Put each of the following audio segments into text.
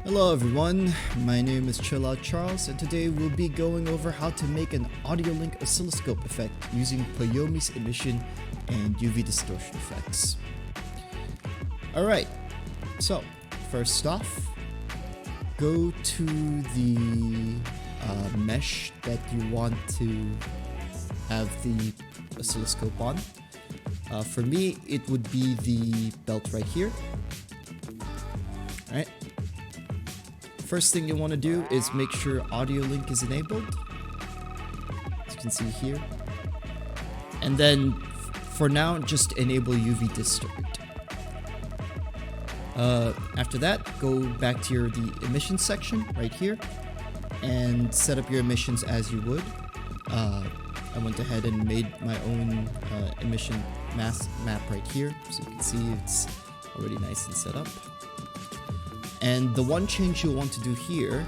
Hello everyone, my name is Chill Out Charles, and today we'll be going over how to make an Audiolink oscilloscope effect using Poyomi's emission and UV distortion effects. Alright, so first off, go to the mesh that you want to have the oscilloscope on. For me, it would be the belt right here. Alright. First thing you want to do is make sure Audiolink is enabled, as you can see here. And then, for now, just enable UV distort. After that, go back to the emissions section right here and set up your emissions as you would. I went ahead and made my own emission mass map right here, so you can see it's already nice and set up. And the one change you'll want to do here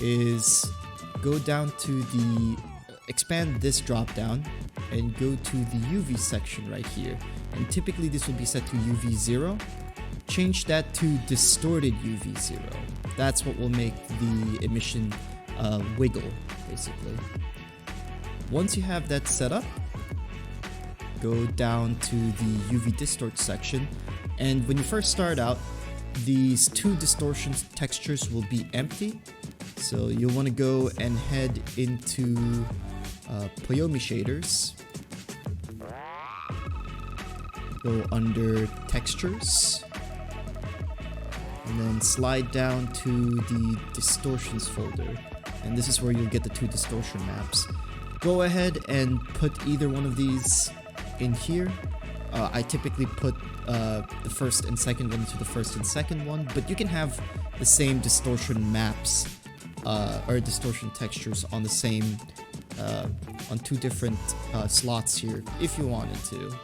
is go down to expand this drop down and go to the UV section right here. And typically this will be set to UV 0. Change that to distorted UV 0. That's what will make the emission wiggle, basically. Once you have that set up, go down to the UV distort section. And when you first start out, these two distortion textures will be empty, so you'll want to go and head into Poyomi shaders, go under textures, and then slide down to the distortions folder, and this is where you'll get the two distortion maps. Go ahead and put either one of these in here. I typically put the first and second one to the first and second one, but you can have the same distortion maps or distortion textures on the same on two different slots here if you wanted to.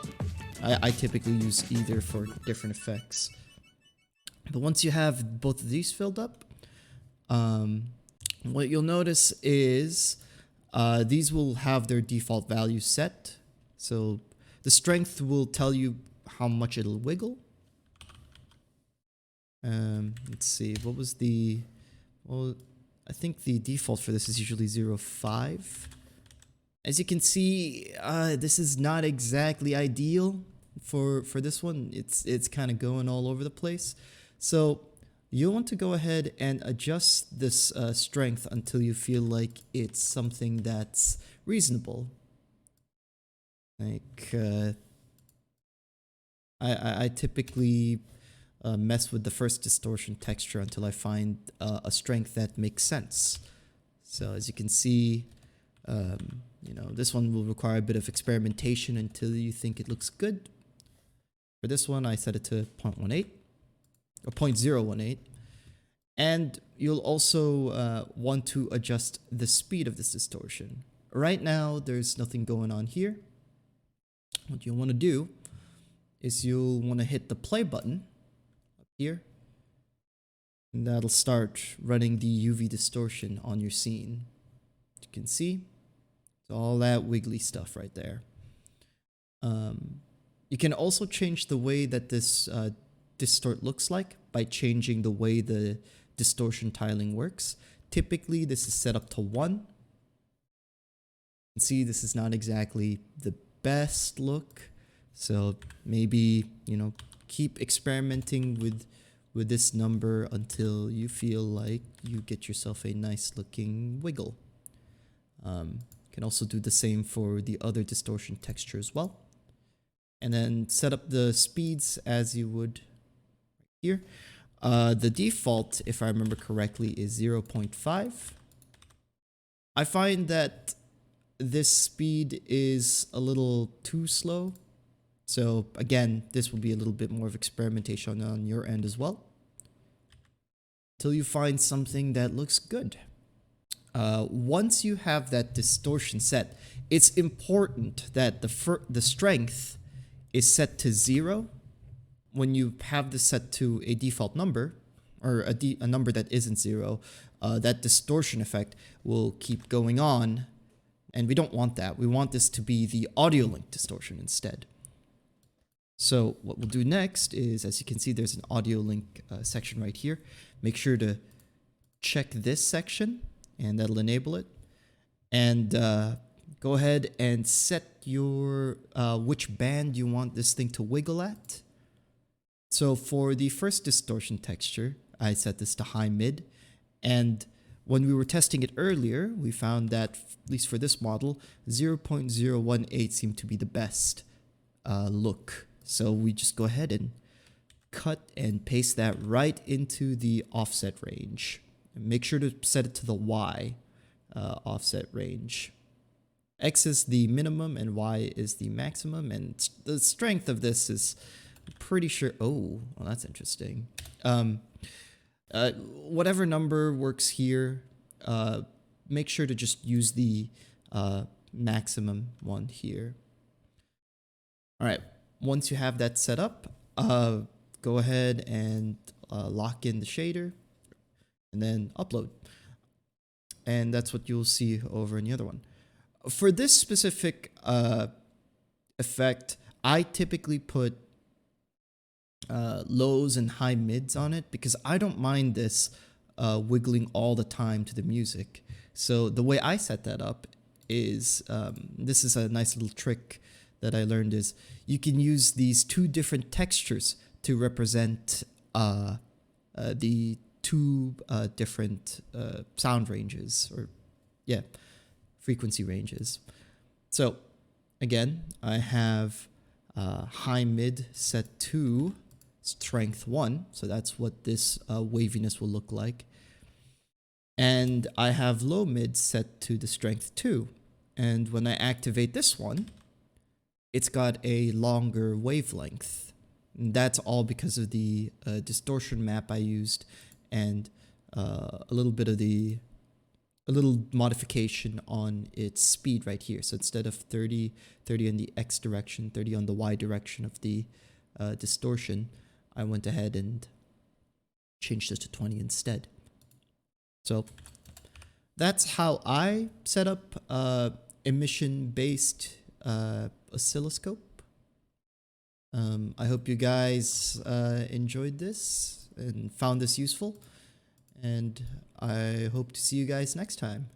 I typically use either for different effects. But once you have both of these filled up, what you'll notice is these will have their default values set. So the strength will tell you how much it'll wiggle. Let's see, what was well, I think the default for this is usually 0.5. As you can see, this is not exactly ideal for this one. It's kind of going all over the place. So you'll want to go ahead and adjust this strength until you feel like it's something that's reasonable. Like, I typically mess with the first distortion texture until I find a strength that makes sense. So as you can see, you know, this one will require a bit of experimentation until you think it looks good. For this one, I set it to 0.18 or 0.018. And you'll also want to adjust the speed of this distortion. Right now, there's nothing going on here. What you'll want to do is you'll want to hit the play button up here, and that'll start running the UV distortion on your scene. As you can see, it's all that wiggly stuff right there. You can also change the way that this distort looks like by changing the way the distortion tiling works. Typically, this is set up to 1. You can see this is not exactly the best look, so maybe, you know, keep experimenting with this number until you feel like you get yourself a nice looking wiggle. Can also do the same for the other distortion texture as well, and then set up the speeds as you would here. The default, if I remember correctly, is 0.5. I find that this speed is a little too slow. So again, this will be a little bit more of experimentation on your end as well, until you find something that looks good. Once you have that distortion set, it's important that the strength is set to 0. When you have this set to a default number, or a number that isn't 0, that distortion effect will keep going on. And we don't want that. We want this to be the Audiolink distortion instead. So what we'll do next is, as you can see, there's an Audiolink section right here. Make sure to check this section, and that'll enable it. And go ahead and set your which band you want this thing to wiggle at. So for the first distortion texture, I set this to high mid, and when we were testing it earlier, we found that, at least for this model, 0.018 seemed to be the best look. So we just go ahead and cut and paste that right into the offset range. And make sure to set it to the Y offset range. X is the minimum and Y is the maximum, and the strength of this is pretty sure. Oh, well, that's interesting. Whatever number works here, make sure to just use the maximum one here. All right, once you have that set up, go ahead and lock in the shader and then upload. And that's what you'll see over in the other one. For this specific effect, I typically put lows and high mids on it because I don't mind this wiggling all the time to the music. So the way I set that up is, this is a nice little trick that I learned, is you can use these two different textures to represent the two different sound ranges, or frequency ranges. So again, I have high mid set to strength 1, so that's what this waviness will look like. And I have low mid set to the strength 2, and when I activate this one, it's got a longer wavelength. And that's all because of the distortion map I used, and a little modification on its speed right here. So instead of 30 in the X direction, 30 on the Y direction of the distortion, I went ahead and changed this to 20 instead. So that's how I set up emission-based oscilloscope. I hope you guys enjoyed this and found this useful, and I hope to see you guys next time.